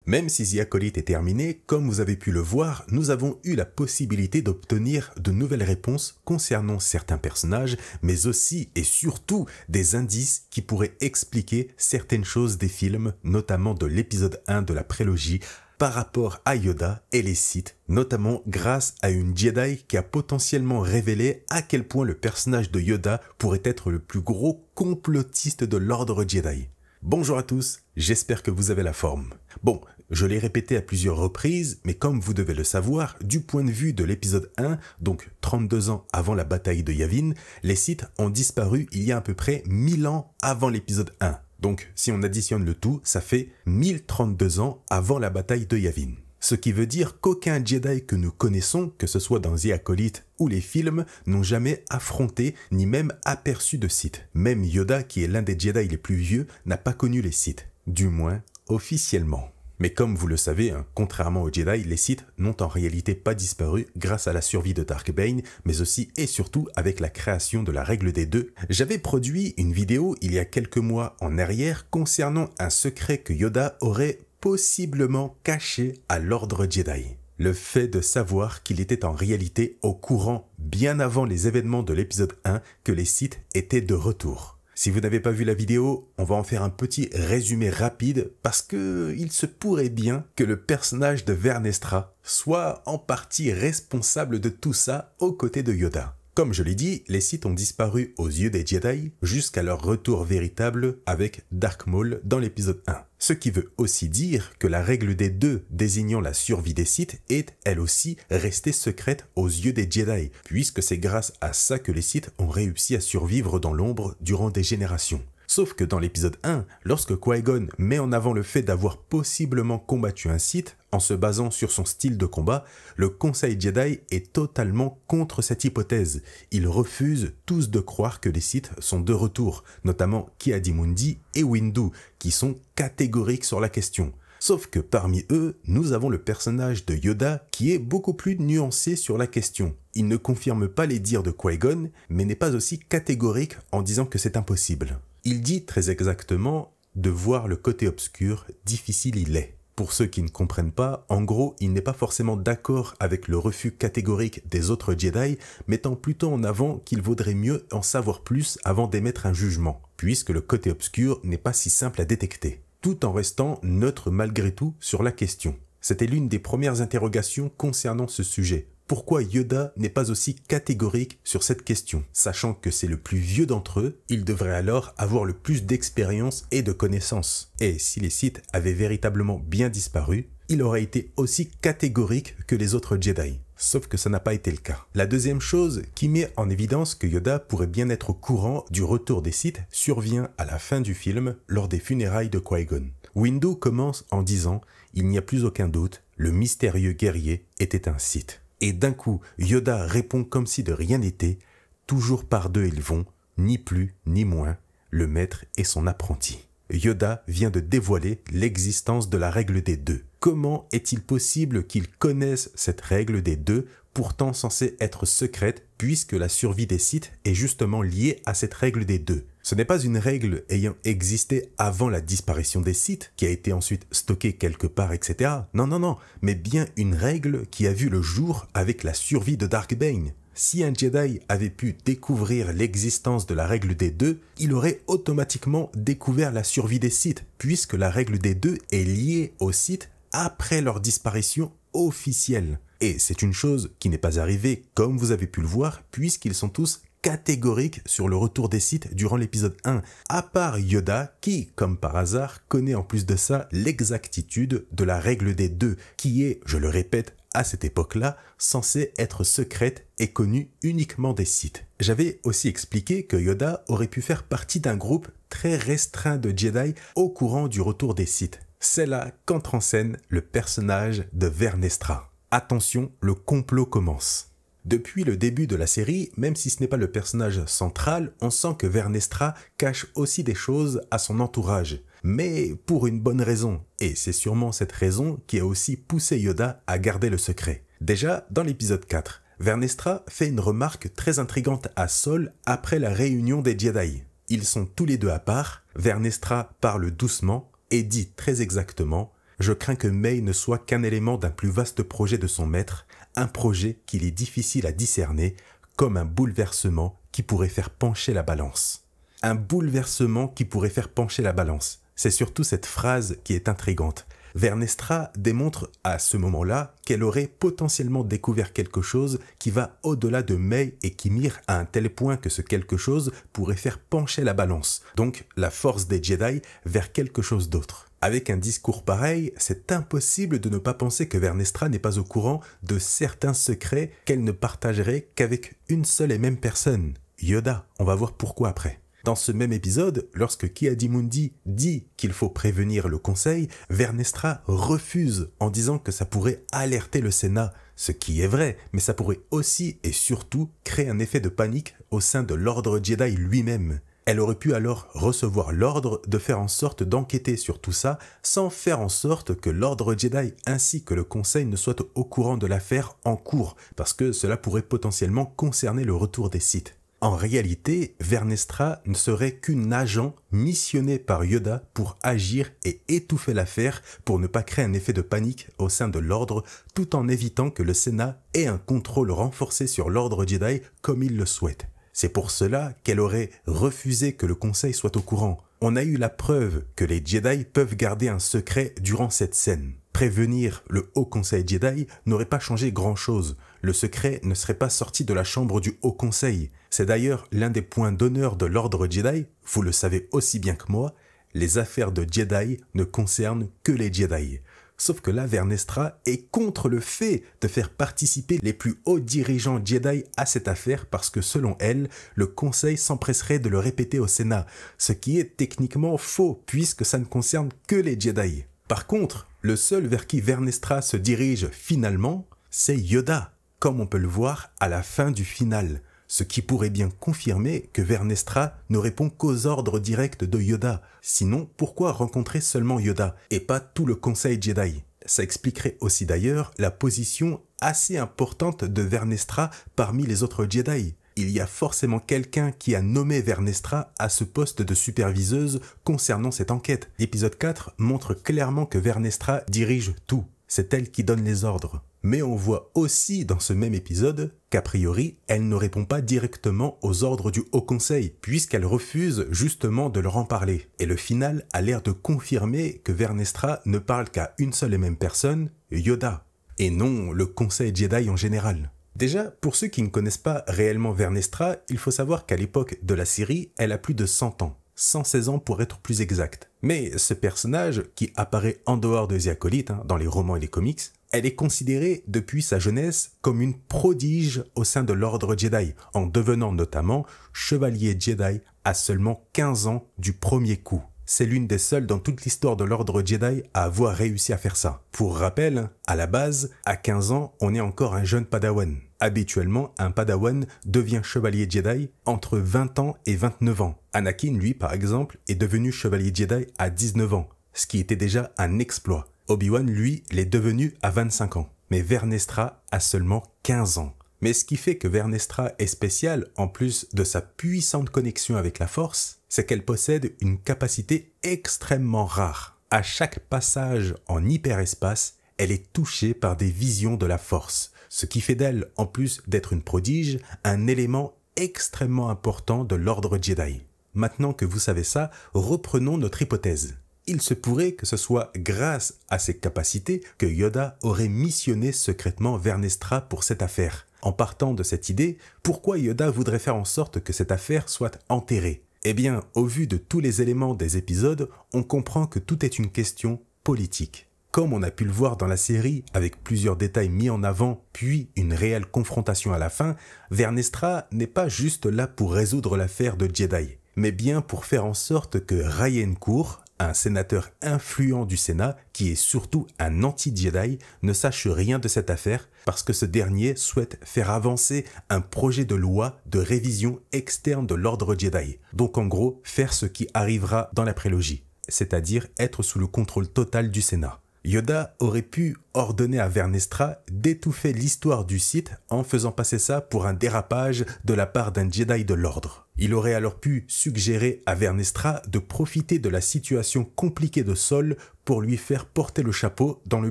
Même si The Acolyte est terminé, comme vous avez pu le voir, nous avons eu la possibilité d'obtenir de nouvelles réponses concernant certains personnages, mais aussi et surtout des indices qui pourraient expliquer certaines choses des films, notamment de l'épisode 1 de la prélogie, par rapport à Yoda et les Sith, notamment grâce à une Jedi qui a potentiellement révélé à quel point le personnage de Yoda pourrait être le plus gros complotiste de l'ordre Jedi. Bonjour à tous, j'espère que vous avez la forme. Bon, je l'ai répété à plusieurs reprises, mais comme vous devez le savoir, du point de vue de l'épisode 1, donc 32 ans avant la bataille de Yavin, les Sith ont disparu il y a à peu près 1000 ans avant l'épisode 1. Donc, si on additionne le tout, ça fait 1032 ans avant la bataille de Yavin. Ce qui veut dire qu'aucun Jedi que nous connaissons, que ce soit dans The Acolyte ou les films, n'ont jamais affronté ni même aperçu de Sith. Même Yoda, qui est l'un des Jedi les plus vieux, n'a pas connu les Sith. Du moins, officiellement. Mais comme vous le savez, contrairement aux Jedi, les Sith n'ont en réalité pas disparu grâce à la survie de Dark Bane, mais aussi et surtout avec la création de la règle des deux. J'avais produit une vidéo il y a quelques mois en arrière concernant un secret que Yoda aurait possiblement caché à l'ordre Jedi. Le fait de savoir qu'il était en réalité au courant bien avant les événements de l'épisode 1 que les Sith étaient de retour. Si vous n'avez pas vu la vidéo, on va en faire un petit résumé rapide parce que il se pourrait bien que le personnage de Vernestra soit en partie responsable de tout ça aux côtés de Yoda. Comme je l'ai dit, les Sith ont disparu aux yeux des Jedi jusqu'à leur retour véritable avec Dark Maul dans l'épisode 1. Ce qui veut aussi dire que la règle des deux désignant la survie des Sith est, elle aussi, restée secrète aux yeux des Jedi, puisque c'est grâce à ça que les Sith ont réussi à survivre dans l'ombre durant des générations. Sauf que dans l'épisode 1, lorsque Qui-Gon met en avant le fait d'avoir possiblement combattu un Sith, en se basant sur son style de combat, le Conseil Jedi est totalement contre cette hypothèse. Ils refusent tous de croire que les Sith sont de retour, notamment Ki-Adi-Mundi et Windu, qui sont catégoriques sur la question. Sauf que parmi eux, nous avons le personnage de Yoda qui est beaucoup plus nuancé sur la question. Il ne confirme pas les dires de Qui-Gon, mais n'est pas aussi catégorique en disant que c'est impossible. Il dit très exactement de voir le côté obscur, difficile il est. Pour ceux qui ne comprennent pas, en gros, il n'est pas forcément d'accord avec le refus catégorique des autres Jedi, mettant plutôt en avant qu'il vaudrait mieux en savoir plus avant d'émettre un jugement, puisque le côté obscur n'est pas si simple à détecter, tout en restant neutre malgré tout sur la question. C'était l'une des premières interrogations concernant ce sujet. Pourquoi Yoda n'est pas aussi catégorique sur cette question? Sachant que c'est le plus vieux d'entre eux, il devrait alors avoir le plus d'expérience et de connaissances. Et si les Sith avaient véritablement bien disparu, il aurait été aussi catégorique que les autres Jedi. Sauf que ça n'a pas été le cas. La deuxième chose qui met en évidence que Yoda pourrait bien être au courant du retour des Sith survient à la fin du film, lors des funérailles de Qui-Gon. Windu commence en disant « Il n'y a plus aucun doute, le mystérieux guerrier était un Sith ». Et d'un coup, Yoda répond comme si de rien n'était, « Toujours par deux ils vont, ni plus ni moins, le maître et son apprenti ». Yoda vient de dévoiler l'existence de la règle des deux. Comment est-il possible qu'il connaisse cette règle des deux, pourtant censée être secrète, puisque la survie des Sith est justement liée à cette règle des deux? Ce n'est pas une règle ayant existé avant la disparition des Sith, qui a été ensuite stockée quelque part, etc. Non, mais bien une règle qui a vu le jour avec la survie de Dark Bane. Si un Jedi avait pu découvrir l'existence de la règle des deux, il aurait automatiquement découvert la survie des Sith, puisque la règle des deux est liée aux Sith après leur disparition officielle. Et c'est une chose qui n'est pas arrivée, comme vous avez pu le voir, puisqu'ils sont tous catégoriques sur le retour des Sith durant l'épisode 1, à part Yoda qui, comme par hasard, connaît en plus de ça l'exactitude de la règle des deux, qui est, je le répète, à cette époque-là, censée être secrète et connue uniquement des Sith. J'avais aussi expliqué que Yoda aurait pu faire partie d'un groupe très restreint de Jedi au courant du retour des Sith. C'est là qu'entre en scène le personnage de Vernestra. Attention, le complot commence. Depuis le début de la série, même si ce n'est pas le personnage central, on sent que Vernestra cache aussi des choses à son entourage. Mais pour une bonne raison, et c'est sûrement cette raison qui a aussi poussé Yoda à garder le secret. Déjà, dans l'épisode 4, Vernestra fait une remarque très intrigante à Saul après la réunion des Jedi. Ils sont tous les deux à part, Vernestra parle doucement et dit très exactement je crains que May ne soit qu'un élément d'un plus vaste projet de son maître, un projet qu'il est difficile à discerner, comme un bouleversement qui pourrait faire pencher la balance. Un bouleversement qui pourrait faire pencher la balance. C'est surtout cette phrase qui est intrigante. Vernestra démontre à ce moment-là qu'elle aurait potentiellement découvert quelque chose qui va au-delà de May et qui mire à un tel point que ce quelque chose pourrait faire pencher la balance, donc la force des Jedi vers quelque chose d'autre. Avec un discours pareil, c'est impossible de ne pas penser que Vernestra n'est pas au courant de certains secrets qu'elle ne partagerait qu'avec une seule et même personne, Yoda. On va voir pourquoi après. Dans ce même épisode, lorsque Ki-Adi-Mundi dit qu'il faut prévenir le Conseil, Vernestra refuse en disant que ça pourrait alerter le Sénat, ce qui est vrai, mais ça pourrait aussi et surtout créer un effet de panique au sein de l'Ordre Jedi lui-même. Elle aurait pu alors recevoir l'ordre de faire en sorte d'enquêter sur tout ça sans faire en sorte que l'Ordre Jedi ainsi que le Conseil ne soient au courant de l'affaire en cours, parce que cela pourrait potentiellement concerner le retour des Sith. En réalité, Vernestra ne serait qu'une agent missionnée par Yoda pour agir et étouffer l'affaire pour ne pas créer un effet de panique au sein de l'ordre tout en évitant que le Sénat ait un contrôle renforcé sur l'ordre Jedi comme il le souhaite. C'est pour cela qu'elle aurait refusé que le Conseil soit au courant. On a eu la preuve que les Jedi peuvent garder un secret durant cette scène. Prévenir le Haut Conseil Jedi n'aurait pas changé grand-chose. Le secret ne serait pas sorti de la chambre du Haut Conseil. C'est d'ailleurs l'un des points d'honneur de l'Ordre Jedi, vous le savez aussi bien que moi, les affaires de Jedi ne concernent que les Jedi. Sauf que là, Vernestra est contre le fait de faire participer les plus hauts dirigeants Jedi à cette affaire parce que selon elle, le Conseil s'empresserait de le répéter au Sénat, ce qui est techniquement faux puisque ça ne concerne que les Jedi. Par contre, le seul vers qui Vernestra se dirige finalement, c'est Yoda, comme on peut le voir à la fin du final, ce qui pourrait bien confirmer que Vernestra ne répond qu'aux ordres directs de Yoda. Sinon, pourquoi rencontrer seulement Yoda et pas tout le Conseil Jedi? Ça expliquerait aussi d'ailleurs la position assez importante de Vernestra parmi les autres Jedi. Il y a forcément quelqu'un qui a nommé Vernestra à ce poste de superviseuse concernant cette enquête. L'épisode 4 montre clairement que Vernestra dirige tout. C'est elle qui donne les ordres. Mais on voit aussi dans ce même épisode qu'a priori, elle ne répond pas directement aux ordres du Haut Conseil, puisqu'elle refuse justement de leur en parler. Et le final a l'air de confirmer que Vernestra ne parle qu'à une seule et même personne, Yoda, et non le Conseil Jedi en général. Déjà, pour ceux qui ne connaissent pas réellement Vernestra, il faut savoir qu'à l'époque de la série, elle a plus de 100 ans. 116 ans pour être plus exact. Mais ce personnage, qui apparaît en dehors de The Acolyte, dans les romans et les comics, elle est considérée depuis sa jeunesse comme une prodige au sein de l'ordre Jedi, en devenant notamment chevalier Jedi à seulement 15 ans du premier coup. C'est l'une des seules dans toute l'histoire de l'ordre Jedi à avoir réussi à faire ça. Pour rappel, à la base, à 15 ans, on est encore un jeune padawan. Habituellement, un padawan devient chevalier Jedi entre 20 ans et 29 ans. Anakin, lui, par exemple, est devenu chevalier Jedi à 19 ans, ce qui était déjà un exploit. Obi-Wan, lui, l'est devenu à 25 ans. Mais Vernestra a seulement 15 ans. Mais ce qui fait que Vernestra est spéciale, en plus de sa puissante connexion avec la Force, c'est qu'elle possède une capacité extrêmement rare. À chaque passage en hyperespace, elle est touchée par des visions de la Force, ce qui fait d'elle, en plus d'être une prodige, un élément extrêmement important de l'ordre Jedi. Maintenant que vous savez ça, reprenons notre hypothèse. Il se pourrait que ce soit grâce à ses capacités que Yoda aurait missionné secrètement Vernestra pour cette affaire. En partant de cette idée, pourquoi Yoda voudrait faire en sorte que cette affaire soit enterrée? Eh bien, au vu de tous les éléments des épisodes, on comprend que tout est une question politique. Comme on a pu le voir dans la série, avec plusieurs détails mis en avant, puis une réelle confrontation à la fin, Vernestra n'est pas juste là pour résoudre l'affaire de Jedi, mais bien pour faire en sorte que Ryan Coor, un sénateur influent du Sénat, qui est surtout un anti-Jedi, ne sache rien de cette affaire parce que ce dernier souhaite faire avancer un projet de loi de révision externe de l'ordre Jedi. Donc en gros, faire ce qui arrivera dans la prélogie, c'est-à-dire être sous le contrôle total du Sénat. Yoda aurait pu ordonner à Vernestra d'étouffer l'histoire du Sith en faisant passer ça pour un dérapage de la part d'un Jedi de l'ordre. Il aurait alors pu suggérer à Vernestra de profiter de la situation compliquée de Saul pour lui faire porter le chapeau dans le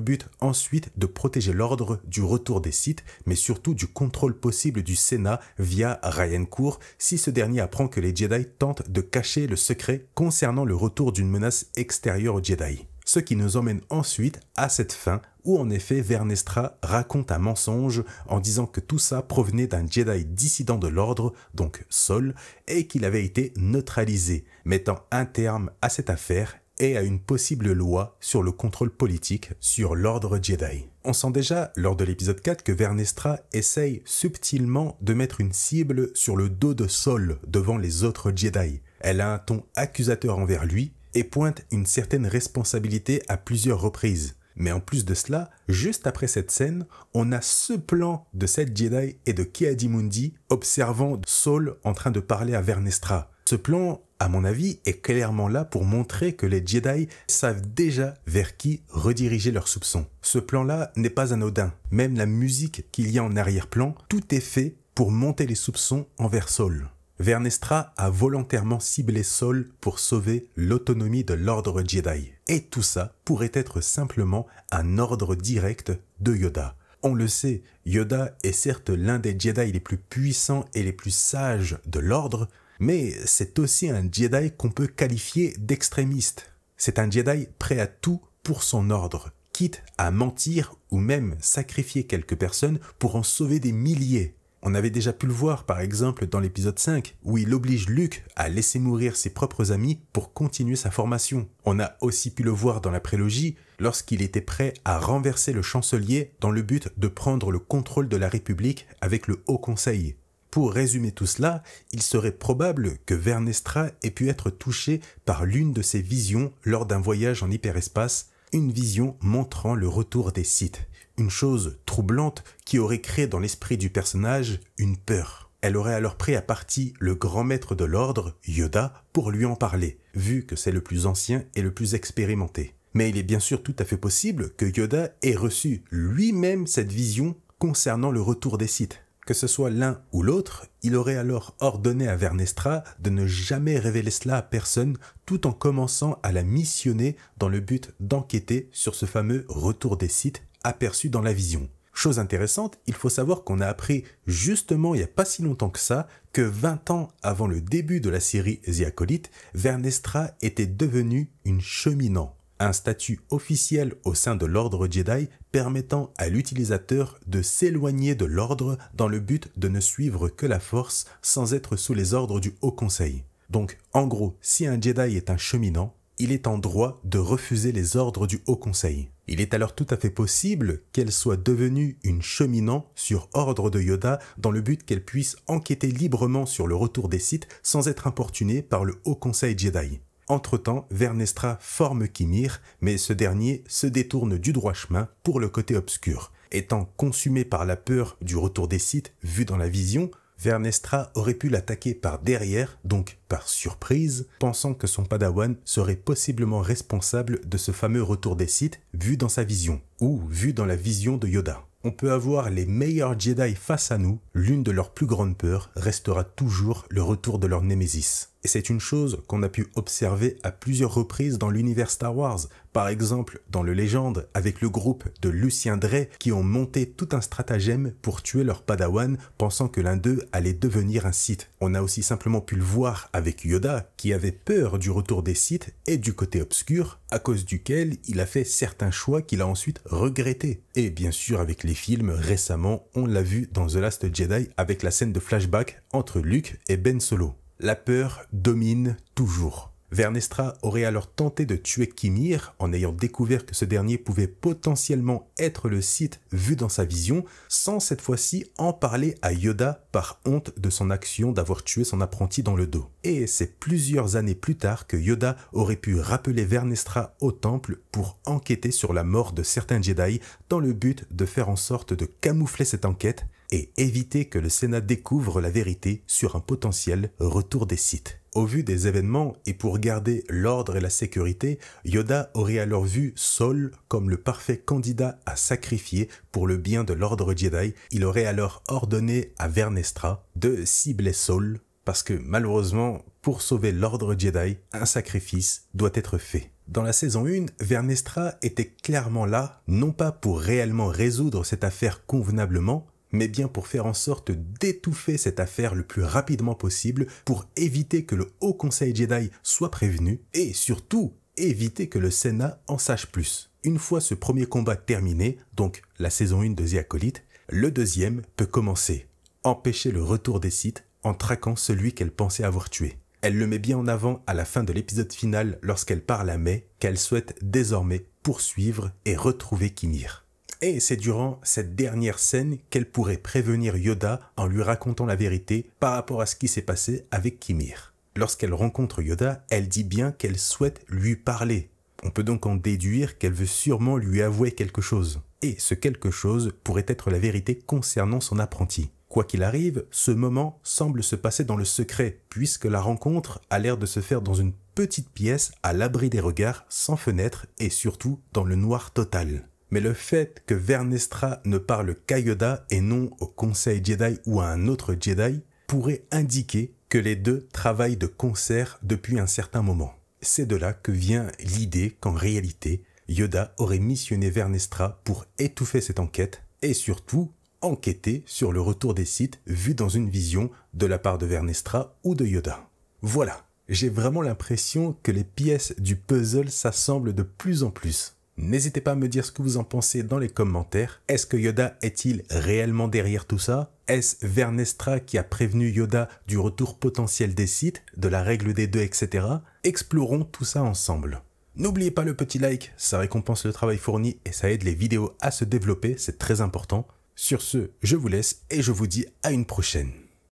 but ensuite de protéger l'ordre du retour des Sith, mais surtout du contrôle possible du Sénat via Ryan Court si ce dernier apprend que les Jedi tentent de cacher le secret concernant le retour d'une menace extérieure aux Jedi. Ce qui nous emmène ensuite à cette fin où en effet Vernestra raconte un mensonge en disant que tout ça provenait d'un Jedi dissident de l'ordre, donc Saul, et qu'il avait été neutralisé, mettant un terme à cette affaire et à une possible loi sur le contrôle politique sur l'ordre Jedi. On sent déjà, lors de l'épisode 4, que Vernestra essaye subtilement de mettre une cible sur le dos de Saul devant les autres Jedi. Elle a un ton accusateur envers lui et pointe une certaine responsabilité à plusieurs reprises. Mais en plus de cela, juste après cette scène, on a ce plan de cette Jedi et de Ki-Adi-Mundi observant Saul en train de parler à Vernestra. Ce plan, à mon avis, est clairement là pour montrer que les Jedi savent déjà vers qui rediriger leurs soupçons. Ce plan-là n'est pas anodin. Même la musique qu'il y a en arrière-plan, tout est fait pour monter les soupçons envers Saul. Vernestra a volontairement ciblé Saul pour sauver l'autonomie de l'ordre Jedi. Et tout ça pourrait être simplement un ordre direct de Yoda. On le sait, Yoda est certes l'un des Jedi les plus puissants et les plus sages de l'ordre, mais c'est aussi un Jedi qu'on peut qualifier d'extrémiste. C'est un Jedi prêt à tout pour son ordre, quitte à mentir ou même sacrifier quelques personnes pour en sauver des milliers. On avait déjà pu le voir par exemple dans l'épisode 5 où il oblige Luke à laisser mourir ses propres amis pour continuer sa formation. On a aussi pu le voir dans la prélogie lorsqu'il était prêt à renverser le chancelier dans le but de prendre le contrôle de la République avec le Haut Conseil. Pour résumer tout cela, il serait probable que Vernestra ait pu être touché par l'une de ses visions lors d'un voyage en hyperespace, une vision montrant le retour des Sith. Une chose troublante qui aurait créé dans l'esprit du personnage une peur. Elle aurait alors pris à partie le grand maître de l'ordre, Yoda, pour lui en parler, vu que c'est le plus ancien et le plus expérimenté. Mais il est bien sûr tout à fait possible que Yoda ait reçu lui-même cette vision concernant le retour des Sith. Que ce soit l'un ou l'autre, il aurait alors ordonné à Vernestra de ne jamais révéler cela à personne tout en commençant à la missionner dans le but d'enquêter sur ce fameux retour des Sith aperçu dans la vision. Chose intéressante, il faut savoir qu'on a appris justement il n'y a pas si longtemps que ça, que 20 ans avant le début de la série The Acolyte, Vernestra était devenue une cheminant, un statut officiel au sein de l'ordre Jedi permettant à l'utilisateur de s'éloigner de l'ordre dans le but de ne suivre que la force sans être sous les ordres du Haut Conseil. Donc en gros, si un Jedi est un cheminant, il est en droit de refuser les ordres du Haut Conseil. Il est alors tout à fait possible qu'elle soit devenue une cheminant sur ordre de Yoda dans le but qu'elle puisse enquêter librement sur le retour des Sith sans être importunée par le Haut Conseil Jedi. Entre-temps, Vernestra forme Kimir, mais ce dernier se détourne du droit chemin pour le côté obscur. Étant consumé par la peur du retour des Sith vu dans la vision, Vernestra aurait pu l'attaquer par derrière, donc par surprise, pensant que son padawan serait possiblement responsable de ce fameux retour des Sith vu dans sa vision, ou vu dans la vision de Yoda. On peut avoir les meilleurs Jedi face à nous, l'une de leurs plus grandes peurs restera toujours le retour de leur némésis. Et c'est une chose qu'on a pu observer à plusieurs reprises dans l'univers Star Wars, par exemple dans le Légende avec le groupe de Lucien Drey qui ont monté tout un stratagème pour tuer leur padawan pensant que l'un d'eux allait devenir un Sith. On a aussi simplement pu le voir avec Yoda qui avait peur du retour des Sith et du côté obscur à cause duquel il a fait certains choix qu'il a ensuite regrettés. Et bien sûr avec les films récemment, on l'a vu dans The Last Jedi avec la scène de flashback entre Luke et Ben Solo. La peur domine toujours. Vernestra aurait alors tenté de tuer Kimir en ayant découvert que ce dernier pouvait potentiellement être le Sith vu dans sa vision, sans cette fois-ci en parler à Yoda par honte de son action d'avoir tué son apprenti dans le dos. Et c'est plusieurs années plus tard que Yoda aurait pu rappeler Vernestra au temple pour enquêter sur la mort de certains Jedi dans le but de faire en sorte de camoufler cette enquête et éviter que le Sénat découvre la vérité sur un potentiel retour des Sith. Au vu des événements et pour garder l'ordre et la sécurité, Yoda aurait alors vu Saul comme le parfait candidat à sacrifier pour le bien de l'ordre Jedi. Il aurait alors ordonné à Vernestra de cibler Saul parce que malheureusement, pour sauver l'ordre Jedi, un sacrifice doit être fait. Dans la saison 1, Vernestra était clairement là, non pas pour réellement résoudre cette affaire convenablement, mais bien pour faire en sorte d'étouffer cette affaire le plus rapidement possible pour éviter que le Haut Conseil Jedi soit prévenu et surtout éviter que le Sénat en sache plus. Une fois ce premier combat terminé, donc la saison 1 de The Acolyte, le deuxième peut commencer. Empêcher le retour des Sith en traquant celui qu'elle pensait avoir tué. Elle le met bien en avant à la fin de l'épisode final lorsqu'elle parle à May qu'elle souhaite désormais poursuivre et retrouver Kimir. Et c'est durant cette dernière scène qu'elle pourrait prévenir Yoda en lui racontant la vérité par rapport à ce qui s'est passé avec Kimir. Lorsqu'elle rencontre Yoda, elle dit bien qu'elle souhaite lui parler. On peut donc en déduire qu'elle veut sûrement lui avouer quelque chose. Et ce quelque chose pourrait être la vérité concernant son apprenti. Quoi qu'il arrive, ce moment semble se passer dans le secret, puisque la rencontre a l'air de se faire dans une petite pièce à l'abri des regards, sans fenêtre et surtout dans le noir total. Mais le fait que Vernestra ne parle qu'à Yoda et non au Conseil Jedi ou à un autre Jedi pourrait indiquer que les deux travaillent de concert depuis un certain moment. C'est de là que vient l'idée qu'en réalité, Yoda aurait missionné Vernestra pour étouffer cette enquête et surtout enquêter sur le retour des Sith vu dans une vision de la part de Vernestra ou de Yoda. Voilà, j'ai vraiment l'impression que les pièces du puzzle s'assemblent de plus en plus. N'hésitez pas à me dire ce que vous en pensez dans les commentaires. Est-ce que Yoda est-il réellement derrière tout ça? Est-ce Vernestra qui a prévenu Yoda du retour potentiel des Sith, de la règle des deux, etc. Explorons tout ça ensemble. N'oubliez pas le petit like, ça récompense le travail fourni et ça aide les vidéos à se développer, c'est très important. Sur ce, je vous laisse et je vous dis à une prochaine.